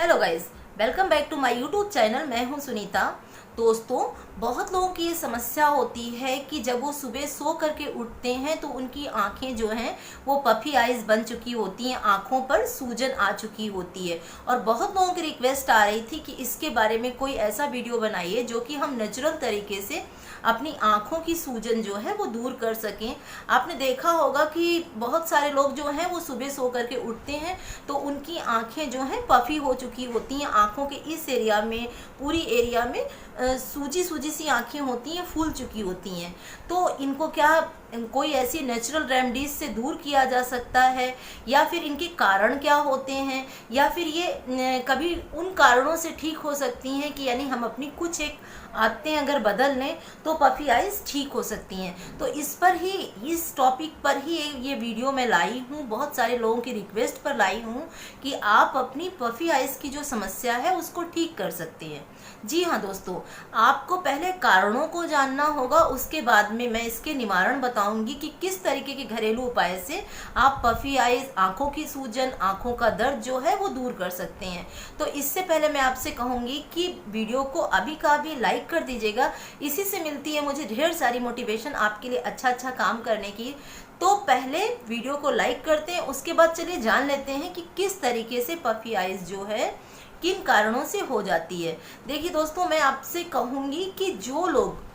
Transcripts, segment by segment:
Hello guys, welcome back to my YouTube channel. मैं हूं सुनीता। दोस्तों, बहुत लोगों की ये समस्या होती है कि जब वो सुबह सो करके उठते हैं तो उनकी आंखें जो हैं वो पफी आइज बन चुकी होती हैं, आंखों पर सूजन आ चुकी होती है। और बहुत लोगों की रिक्वेस्ट आ रही थी कि इसके बारे में कोई ऐसा वीडियो बनाइए जो कि हम नेचुरल तरीके से अपनी आंखों की सूजन जो है वो दूर कर सकें। आपने देखा होगा कि बहुत सारे लोग जो हैं वो सुबह सो करके उठते हैं तो उनकी आंखें जो हैं पफी हो चुकी होती हैं, आंखों के इस एरिया में, पूरी एरिया में सूजी सूजी सी आंखें होती हैं, फूल चुकी होती हैं। तो इनको क्या कोई ऐसी नेचुरल रेमेडीज से दूर किया जा सकता है, या फिर इनके कारण क्या होते हैं, या फिर ये कभी उन कारणों से ठीक हो सकती हैं कि यानी हम अपनी कुछ एक आदतें अगर बदल लें तो पफी आइज ठीक हो सकती हैं। तो इस पर ही, इस टॉपिक पर ही ये वीडियो मैं लाई हूँ, बहुत सारे लोगों की रिक्वेस्ट पर लाई हूँ कि आप अपनी पफी आइज की जो समस्या है उसको ठीक कर सकते हैं। जी हाँ दोस्तों, आपको पहले कारणों को जानना होगा, उसके बाद में मैं इसके निवारण बताऊंगी कि किस तरीके के घरेलू उपाय से आप पफी आइज, आंखों की सूजन, आंखों का दर्द जो है वो दूर कर सकते हैं। तो इससे पहले मैं आपसे कहूंगी कि वीडियो को अभी का अभी लाइक कर दीजिएगा। इसी से मिलती है मुझे ढेर सारी मोटिवेशन आपके लिए अच्छा काम करने की। तो पहले वीडियो को लाइक करते हैं, उसके बाद चलिए जान लेते हैं कि किस तरीके से पफी आइज जो है किन कारणों से हो जाती है। देखिए दोस्तों, मैं आपसे कहूँगी कि जो लोग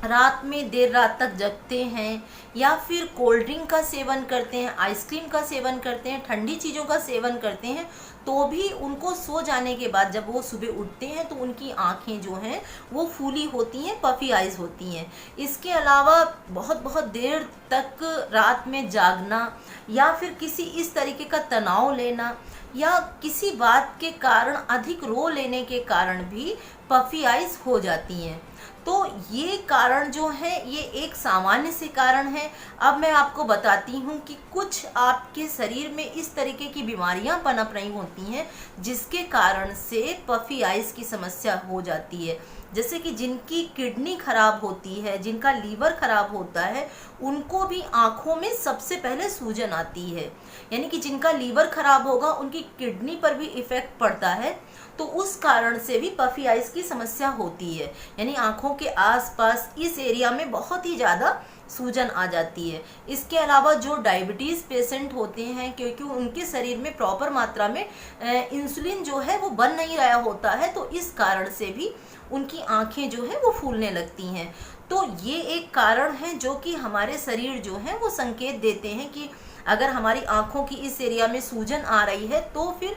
रात में देर रात तक जगते हैं, या फिर कोल्ड ड्रिंक का सेवन करते हैं, आइसक्रीम का सेवन करते हैं, ठंडी चीज़ों का सेवन करते हैं, तो भी उनको सो जाने के बाद जब वो सुबह उठते हैं तो उनकी आंखें जो हैं वो फूली होती हैं, पफी आइज होती हैं। इसके अलावा बहुत देर तक रात में जागना, या फिर किसी इस तरीके का तनाव लेना, या किसी बात के कारण अधिक रो लेने के कारण भी पफी आइज हो जाती हैं। तो ये कारण जो है ये एक सामान्य से कारण है। अब मैं आपको बताती हूँ कि कुछ आपके शरीर में इस तरीके की बीमारियां पनप रही होती हैं जिसके कारण से पफी आइज की समस्या हो जाती है। जैसे कि जिनकी किडनी खराब होती है, जिनका लीवर खराब होता है, उनको भी आंखों में सबसे पहले सूजन आती है। यानी कि जिनका लीवर खराब होगा उनकी किडनी पर भी इफेक्ट पड़ता है, तो उस कारण से भी पफी आइज की समस्या होती है। यानी आंखों के आसपास इस एरिया में बहुत ही ज़्यादा सूजन आ जाती है। इसके अलावा जो डायबिटीज़ पेशेंट होते हैं, क्योंकि उनके शरीर में प्रॉपर मात्रा में इंसुलिन जो है वो बन नहीं रहा होता है, तो इस कारण से भी उनकी आंखें जो है वो फूलने लगती हैं। तो ये एक कारण है जो कि हमारे शरीर जो है वो संकेत देते हैं कि अगर हमारी आंखों की इस एरिया में सूजन आ रही है तो फिर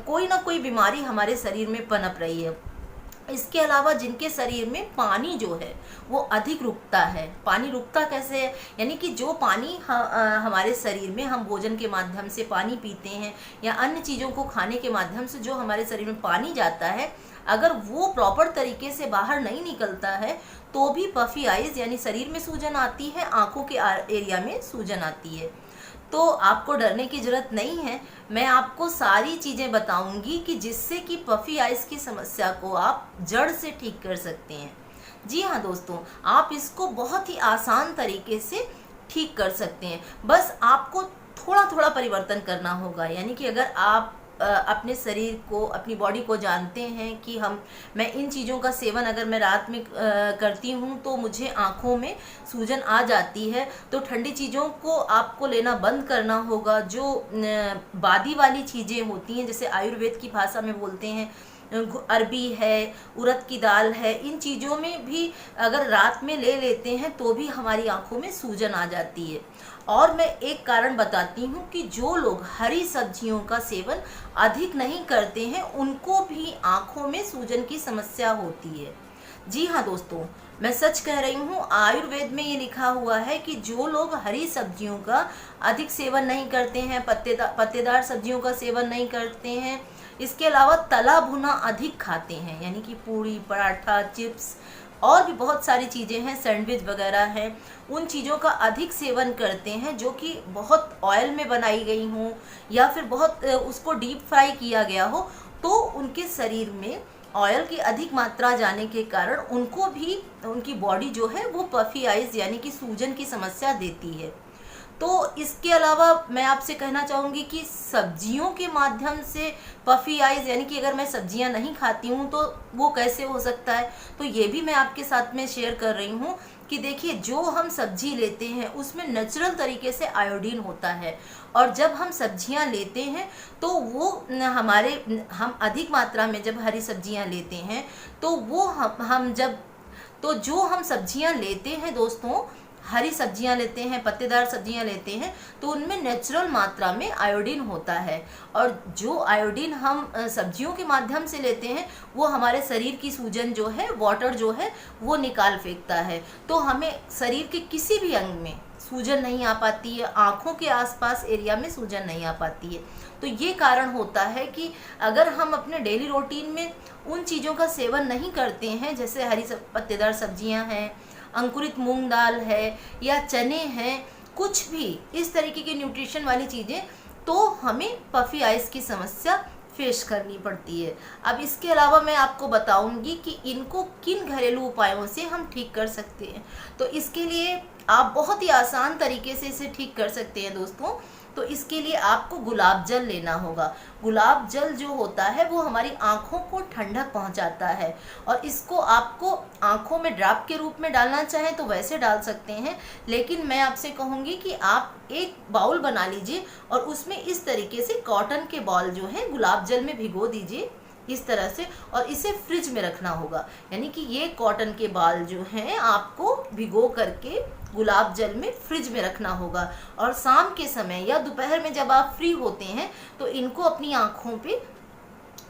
कोई ना कोई बीमारी हमारे शरीर में पनप रही है। इसके अलावा जिनके शरीर में पानी जो है वो अधिक रुकता है, पानी रुकता कैसे है, यानी कि जो पानी हमारे शरीर में, हम भोजन के माध्यम से पानी पीते हैं या अन्य चीज़ों को खाने के माध्यम से जो हमारे शरीर में पानी जाता है, अगर वो प्रॉपर तरीके से बाहर नहीं निकलता है तो भी पफी आइज यानी शरीर में सूजन आती है, आंखों के एरिया में सूजन आती है। तो आपको डरने की ज़रूरत नहीं है, मैं आपको सारी चीज़ें बताऊंगी कि जिससे कि पफी आइज की समस्या को आप जड़ से ठीक कर सकते हैं। जी हाँ दोस्तों, आप इसको बहुत ही आसान तरीके से ठीक कर सकते हैं। बस आपको थोड़ा थोड़ा परिवर्तन करना होगा। यानी कि अगर आप अपने शरीर को, अपनी बॉडी को जानते हैं कि मैं इन चीज़ों का सेवन अगर मैं रात में करती हूँ तो मुझे आँखों में सूजन आ जाती है, तो ठंडी चीज़ों को आपको लेना बंद करना होगा। जो बादी वाली चीज़ें होती हैं, जैसे आयुर्वेद की भाषा में बोलते हैं, अरबी है, उड़द की दाल है, इन चीज़ों में भी अगर रात में ले लेते हैं तो भी हमारी आंखों में सूजन आ जाती है। और मैं एक कारण बताती हूँ कि जो लोग हरी सब्जियों का सेवन अधिक नहीं करते हैं उनको भी आंखों में सूजन की समस्या होती है। जी हाँ दोस्तों, मैं सच कह रही हूँ, आयुर्वेद में ये लिखा हुआ है कि जो लोग हरी सब्जियों का अधिक सेवन नहीं करते हैं, पत्तेदार सब्जियों का सेवन नहीं करते हैं, इसके अलावा तला भुना अधिक खाते हैं, यानी कि पूड़ी, पराठा, चिप्स और भी बहुत सारी चीज़ें हैं, सैंडविच वगैरह हैं, उन चीज़ों का अधिक सेवन करते हैं जो कि बहुत ऑयल में बनाई गई हों या फिर बहुत उसको डीप फ्राई किया गया हो, तो उनके शरीर में ऑयल की अधिक मात्रा जाने के कारण उनको भी, उनकी बॉडी जो है वो पफी आइज यानी कि सूजन की समस्या देती है। तो इसके अलावा मैं आपसे कहना चाहूँगी कि सब्जियों के माध्यम से पफ़ी आइज़, यानी कि अगर मैं सब्जियां नहीं खाती हूँ तो वो कैसे हो सकता है, तो ये भी मैं आपके साथ में शेयर कर रही हूँ कि देखिए, जो हम सब्जी लेते हैं उसमें नेचुरल तरीके से आयोडीन होता है, और जब हम सब्जियां लेते हैं तो वो हम अधिक मात्रा में जब हरी सब्जियां लेते हैं तो वो हम जब तो जो हम सब्जियां लेते हैं दोस्तों, हरी सब्जियां लेते हैं, पत्तेदार सब्जियां लेते हैं, तो उनमें नेचुरल मात्रा में आयोडीन होता है। और जो आयोडीन हम सब्जियों के माध्यम से लेते हैं वो हमारे शरीर की सूजन जो है, वाटर जो है, वो निकाल फेंकता है। तो हमें शरीर के किसी भी अंग में सूजन नहीं आ पाती है, आँखों के आसपास एरिया में सूजन नहीं आ पाती है। तो ये कारण होता है कि अगर हम अपने डेली रूटीन में उन चीज़ों का सेवन नहीं करते हैं, जैसे हरी पत्तेदार सब्जियां हैं, अंकुरित मूंग दाल है या चने हैं, कुछ भी इस तरीके की न्यूट्रिशन वाली चीज़ें, तो हमें पफ़ी आइज़ की समस्या फेस करनी पड़ती है। अब इसके अलावा मैं आपको बताऊंगी कि इनको किन घरेलू उपायों से हम ठीक कर सकते हैं। तो इसके लिए आप बहुत ही आसान तरीके से इसे ठीक कर सकते हैं दोस्तों। तो इसके लिए आपको गुलाब जल लेना होगा। गुलाब जल जो होता है वो हमारी आँखों को ठंडक पहुंचाता है, और इसको आपको आँखों में ड्रॉप के रूप में डालना चाहें तो वैसे डाल सकते हैं, लेकिन मैं आपसे कहूँगी कि आप एक बाउल बना लीजिए और उसमें इस तरीके से कॉटन के बॉल जो है गुलाब जल में भिगो दीजिए इस तरह से, और इसे फ्रिज में रखना होगा। यानी कि ये कॉटन के बाल जो हैं आपको भिगो करके गुलाब जल में फ्रिज में रखना होगा, और शाम के समय या दोपहर में जब आप फ्री होते हैं तो इनको अपनी आँखों पे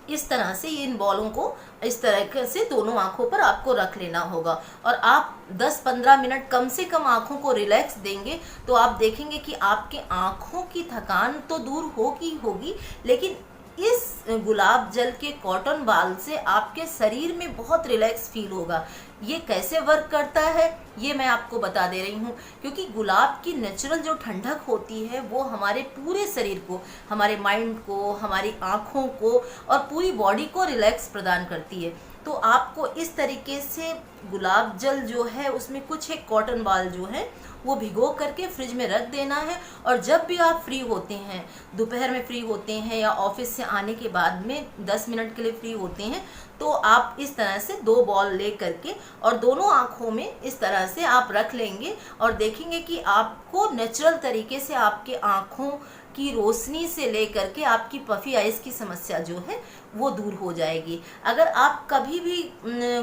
इस तरह से, इन बॉलों को इस तरह से दोनों आँखों पर आपको रख लेना होगा, और आप 10-15 मिनट कम से कम आँखों को रिलैक्स देंगे तो आप देखेंगे कि आपके आँखों की थकान तो दूर होगी, लेकिन इस गुलाब जल के कॉटन बाल से आपके शरीर में बहुत रिलैक्स फील होगा। ये कैसे वर्क करता है ये मैं आपको बता दे रही हूँ, क्योंकि गुलाब की नेचुरल जो ठंडक होती है वो हमारे पूरे शरीर को, हमारे माइंड को, हमारी आँखों को और पूरी बॉडी को रिलैक्स प्रदान करती है। तो आपको इस तरीके से गुलाब जल जो है उसमें कुछ एक कॉटन बाल जो है वो भिगो करके फ्रिज में रख देना है, और जब भी आप फ्री होते हैं, दोपहर में फ्री होते हैं या ऑफिस से आने के बाद में 10 मिनट के लिए फ्री होते हैं, तो आप इस तरह से 2 बॉल ले करके और दोनों आँखों में इस तरह से आप रख लेंगे, और देखेंगे कि आपको नेचुरल तरीके से आपके आँखों की रोशनी से लेकर के आपकी पफ़ी आइज़ की समस्या जो है वो दूर हो जाएगी। अगर आप कभी भी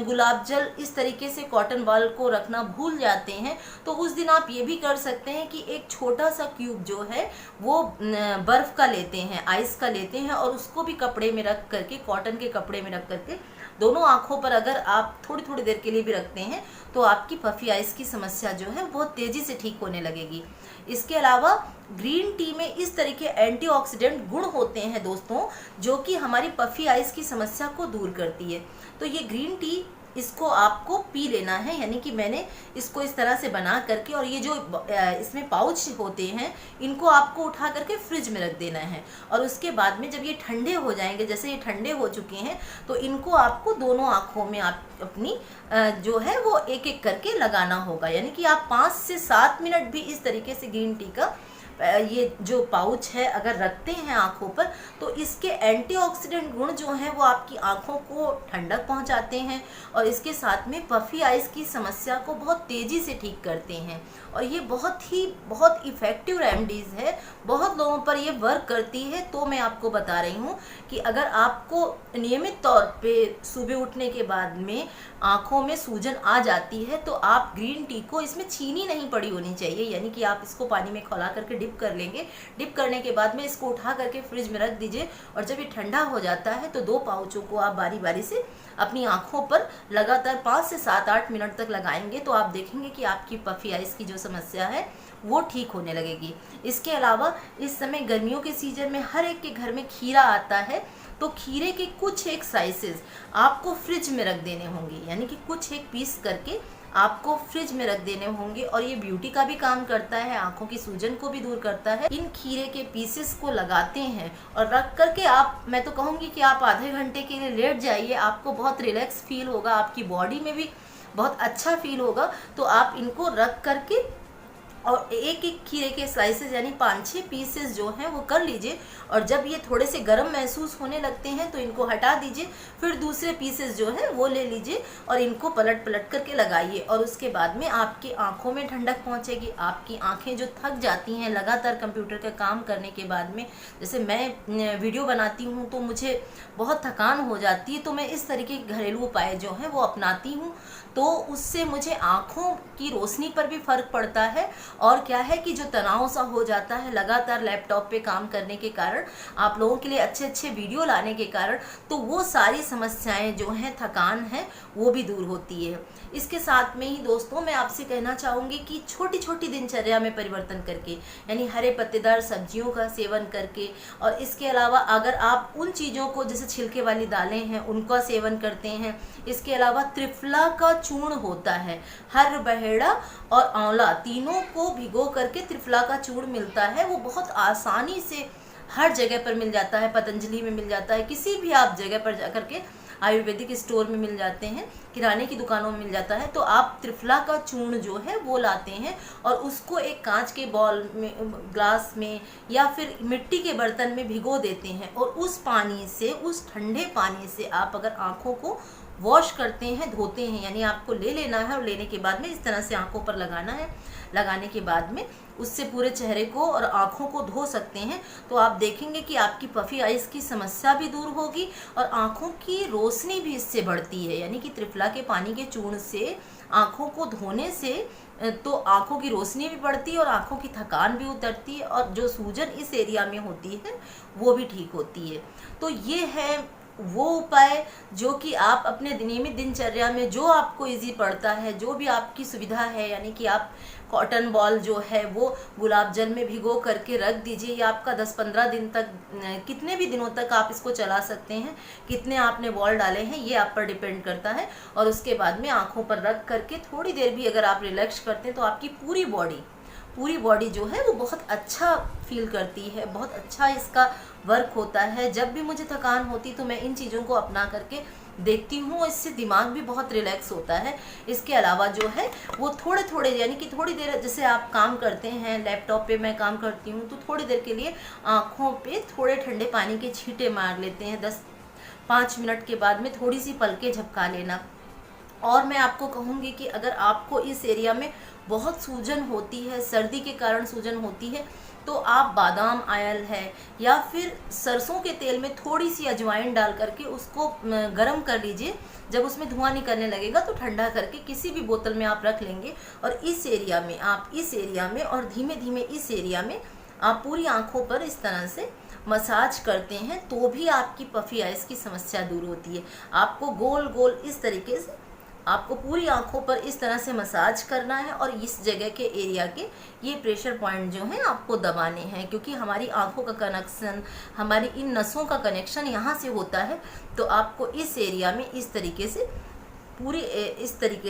गुलाब जल इस तरीके से कॉटन बॉल को रखना भूल जाते हैं तो उस दिन आप ये भी कर सकते हैं कि एक छोटा सा क्यूब जो है वो बर्फ़ का लेते हैं, आइस का लेते हैं, और उसको भी कपड़े में रख करके, कॉटन के कपड़े में रख करके दोनों आँखों पर अगर आप थोड़ी थोड़ी देर के लिए भी रखते हैं तो आपकी पफ़ी आइज़ की समस्या जो है बहुत तेज़ी से ठीक होने लगेगी। इसके अलावा ग्रीन टी में इस तरीके एंटीऑक्सीडेंट गुण होते हैं दोस्तों, जो कि हमारी पफ़ी आइज़ की समस्या को दूर करती है। तो ये ग्रीन टी, इसको आपको पी लेना है, यानी कि मैंने इसको इस तरह से बना करके, और ये जो इसमें पाउच होते हैं इनको आपको उठा करके फ्रिज में रख देना है, और उसके बाद में जब ये ठंडे हो जाएंगे, जैसे ये ठंडे हो चुके हैं, तो इनको आपको दोनों आँखों में आप अपनी जो है वो एक एक करके लगाना होगा। यानी कि आप 5 से 7 मिनट भी इस तरीके से ग्रीन टी का ये जो पाउच है अगर रखते हैं आँखों पर, तो इसके एंटीऑक्सीडेंट गुण जो हैं वो आपकी आँखों को ठंडक पहुंचाते हैं, और इसके साथ में पफ़ी आइज़ की समस्या को बहुत तेज़ी से ठीक करते हैं। और ये बहुत इफ़ेक्टिव रेमेडीज़ है, बहुत लोगों पर ये वर्क करती है। तो मैं आपको बता रही हूँ कि अगर आपको नियमित तौर पे सुबह उठने के बाद में आँखों में सूजन आ जाती है तो आप ग्रीन टी को, इसमें चीनी नहीं पड़ी होनी चाहिए, यानी कि आप इसको पानी में खौला करके डिप कर लेंगे। डिप करने के बाद में इसको उठा करके फ्रिज में रख दीजिए, और जब ये ठंडा हो जाता है तो 2 पाउचों को आप बारी बारी से अपनी आँखों पर लगातार 5 से 7-8 मिनट तक लगाएंगे, तो आप देखेंगे कि आपकी पफ़ी आइज़ की जो समस्या है वो ठीक होने लगेगी। इसके अलावा इस समय गर्मियों के सीजन में हर एक के घर में खीरा आता है, तो खीरे के कुछ एक साइजेस आपको फ्रिज में रख देने होंगे, यानी कि कुछ एक पीस करके आपको फ्रिज में रख देने होंगे, और ये ब्यूटी का भी काम करता है, आंखों की सूजन को भी दूर करता है। इन खीरे के पीसेस को लगाते हैं और रख करके आप, मैं तो कहूँगी कि आप आधे घंटे के लिए लेट जाइए, आपको बहुत रिलैक्स फील होगा, आपकी बॉडी में भी बहुत अच्छा फील होगा। तो आप इनको रख करके और एक एक खीरे के स्लाइसेस यानी 5-6 पीसेस जो हैं वो कर लीजिए। और जब ये थोड़े से गर्म महसूस होने लगते हैं तो इनको हटा दीजिए। फिर दूसरे पीसेस जो है वो ले लीजिए और इनको पलट पलट करके लगाइए। और उसके बाद में आपकी आंखों में ठंडक पहुंचेगी। आपकी आंखें जो थक जाती हैं लगातार कंप्यूटर का काम करने के बाद में, जैसे मैं वीडियो बनाती हूँ तो मुझे बहुत थकान हो जाती है, तो मैं इस तरीके के घरेलू उपाय जो हैं वो अपनाती हूँ। तो उससे मुझे आँखों की रोशनी पर भी फ़र्क पड़ता है। और क्या है कि जो तनाव सा हो जाता है लगातार लैपटॉप पे काम करने के कारण, आप लोगों के लिए अच्छे अच्छे वीडियो लाने के कारण, तो वो सारी समस्याएं जो हैं, थकान है, वो भी दूर होती है। इसके साथ में ही दोस्तों मैं आपसे कहना चाहूँगी कि छोटी छोटी दिनचर्या में परिवर्तन करके, यानी हरे पत्तेदार सब्जियों का सेवन करके, और इसके अलावा अगर आप उन चीज़ों को जैसे छिलके वाली दालें हैं उनका सेवन करते हैं, इसके अलावा त्रिफला का चूर्ण होता है, हर बहेड़ा और आंवला तीनों को भिगो करके त्रिफला का चूर्ण मिलता है। वो बहुत आसानी से हर जगह पर मिल जाता है, पतंजलि में मिल जाता है, किसी भी आप जगह पर जाकर के आयुर्वेदिक स्टोर में मिल जाते हैं, किराने की दुकानों में मिल जाता है। तो आप त्रिफला का चूर्ण जो है वो लाते हैं और उसको एक कांच के बॉल में, ग्लास में या फिर मिट्टी के बर्तन में भिगो देते हैं। और उस पानी से, उस ठंडे पानी से आप अगर आँखों को वॉश करते हैं, धोते हैं, यानी आपको ले लेना है और लेने के बाद में इस तरह से आँखों पर लगाना है। लगाने के बाद में उससे पूरे चेहरे को और आँखों को धो सकते हैं। तो आप देखेंगे कि आपकी पफी आइज़ की समस्या भी दूर होगी और आँखों की रोशनी भी इससे बढ़ती है। यानी कि त्रिफला के पानी के चूर्ण से आँखों को धोने से तो आँखों की रोशनी भी बढ़ती है और आँखों की थकान भी उतरती है और जो सूजन इस एरिया में होती है वो भी ठीक होती है। तो ये है वो उपाय जो कि आप अपने नियमित दिनचर्या में, जो आपको इजी पड़ता है, जो भी आपकी सुविधा है, यानी कि आप कॉटन बॉल जो है वो गुलाब जल में भिगो करके रख दीजिए। या आपका 10-15 दिन तक, कितने भी दिनों तक आप इसको चला सकते हैं, कितने आपने बॉल डाले हैं ये आप पर डिपेंड करता है। और उसके बाद में आँखों पर रख करके थोड़ी देर भी अगर आप रिलैक्स करते हैं तो आपकी पूरी बॉडी जो है वो बहुत अच्छा फील करती है, बहुत अच्छा इसका वर्क होता है। जब भी मुझे थकान होती तो मैं इन चीज़ों को अपना करके देखती हूँ, इससे दिमाग भी बहुत रिलैक्स होता है। इसके अलावा जो है वो थोड़े थोड़े, यानी कि थोड़ी देर, जैसे आप काम करते हैं, लैपटॉप पे मैं काम करती हूँ, तो थोड़ी देर के लिए आँखों पे थोड़े ठंडे पानी के छींटे मार लेते हैं। 10-5 मिनट के बाद में थोड़ी सी पलकें झपका लेना। और मैं आपको कहूँगी कि अगर आपको इस एरिया में बहुत सूजन होती है, सर्दी के कारण सूजन होती है, तो आप बादाम आयल है या फिर सरसों के तेल में थोड़ी सी अजवाइन डाल करके उसको गरम कर लीजिए। जब उसमें धुआं निकलने लगेगा तो ठंडा करके किसी भी बोतल में आप रख लेंगे। और इस एरिया में और धीमे धीमे इस एरिया में आप पूरी आँखों पर इस तरह से मसाज करते हैं तो भी आपकी पफी आइज़ की समस्या दूर होती है। आपको गोल गोल इस तरीके से आपको पूरी आँखों पर इस तरह से मसाज करना है और इस जगह के एरिया के ये प्रेशर पॉइंट जो हैं आपको दबाने हैं, क्योंकि हमारी आँखों का कनेक्शन, हमारी इन नसों का कनेक्शन यहाँ से होता है। तो आपको इस एरिया में इस तरीके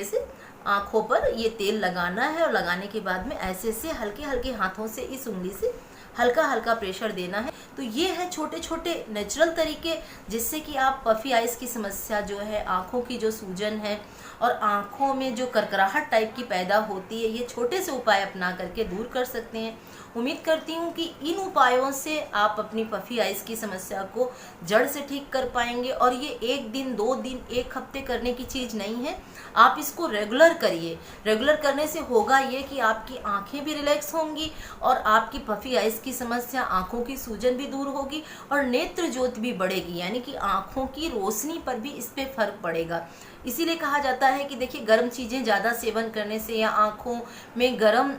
से आँखों पर ये तेल लगाना है। और लगाने के बाद में ऐसे हल्के हल्के हाथों से इस उंगली से हल्का हल्का प्रेशर देना है। तो ये है छोटे छोटे नेचुरल तरीके जिससे कि आप पफी आइज़ की समस्या जो है, आँखों की जो सूजन है और आँखों में जो करकराहट टाइप की पैदा होती है, ये छोटे से उपाय अपना करके दूर कर सकते हैं। उम्मीद करती हूँ कि इन उपायों से आप अपनी पफी आइज़ की समस्या को जड़ से ठीक कर पाएंगे। और ये 1 दिन 2 दिन 1 हफ्ते करने की चीज़ नहीं है, आप इसको रेगुलर करिए। रेगुलर करने से होगा ये कि आपकी आंखें भी रिलैक्स होंगी और आपकी पफी आइज़ की समस्या, आंखों की सूजन भी दूर होगी और नेत्र ज्योति भी बढ़ेगी, यानी कि आंखों की रोशनी पर भी इस पे फर्क पड़ेगा। इसीलिए कहा जाता है कि देखिए, गर्म चीज़ें ज़्यादा सेवन करने से या आँखों में गर्म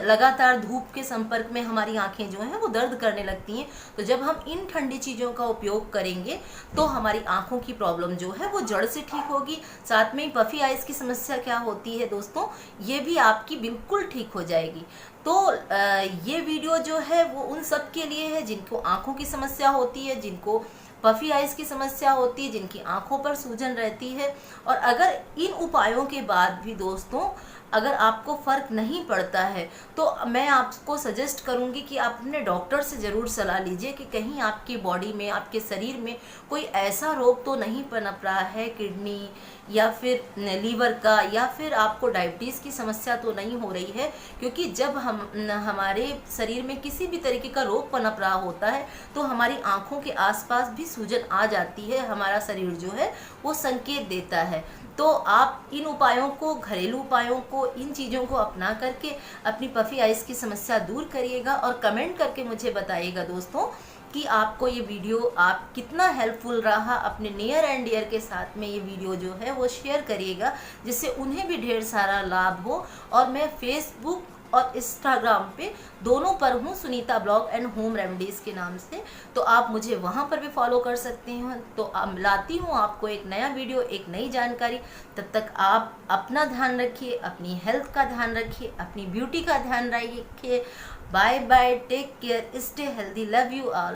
लगातार धूप के संपर्क में हमारी आँखें जो हैं वो दर्द करने लगती हैं। तो जब हम इन ठंडी चीज़ों का उपयोग करेंगे तो हमारी आँखों की प्रॉब्लम जो है वो जड़ से ठीक होगी। साथ में ही पफी आइज़ की समस्या क्या होती है दोस्तों, ये भी आपकी बिल्कुल ठीक हो जाएगी। तो ये वीडियो जो है वो उन सब के लिए है जिनको आँखों की समस्या होती है, जिनको पफी आइज़ की समस्या होती है, जिनकी आंखों पर सूजन रहती है। और अगर इन उपायों के बाद भी दोस्तों अगर आपको फ़र्क नहीं पड़ता है तो मैं आपको सजेस्ट करूँगी कि आप अपने डॉक्टर से ज़रूर सलाह लीजिए कि कहीं आपकी बॉडी में, आपके शरीर में कोई ऐसा रोग तो नहीं पनप रहा है, किडनी या फिर लीवर का, या फिर आपको डायबिटीज़ की समस्या तो नहीं हो रही है। क्योंकि जब हमारे शरीर में किसी भी तरीके का रोग पनप रहा होता है तो हमारी आँखों के आसपास भी सूजन आ जाती है, हमारा शरीर जो है वो संकेत देता है। तो आप इन उपायों को, घरेलू उपायों को, इन चीज़ों को अपना करके अपनी पफी आइज़ की समस्या दूर करिएगा और कमेंट करके मुझे बताइएगा दोस्तों कि आपको ये वीडियो आप कितना हेल्पफुल रहा। अपने नियर एंड डियर के साथ में ये वीडियो जो है वो शेयर करिएगा जिससे उन्हें भी ढेर सारा लाभ हो। और मैं फेसबुक और इंस्टाग्राम पे दोनों पर हूँ, Sunita blog and home remedies के नाम से, तो आप मुझे वहाँ पर भी फॉलो कर सकते हैं। तो लाती हूँ आपको एक नया वीडियो, एक नई जानकारी। तब तक आप अपना ध्यान रखिए, अपनी हेल्थ का ध्यान रखिए, अपनी ब्यूटी का ध्यान रखिए। Bye bye, take care, stay healthy, love you all.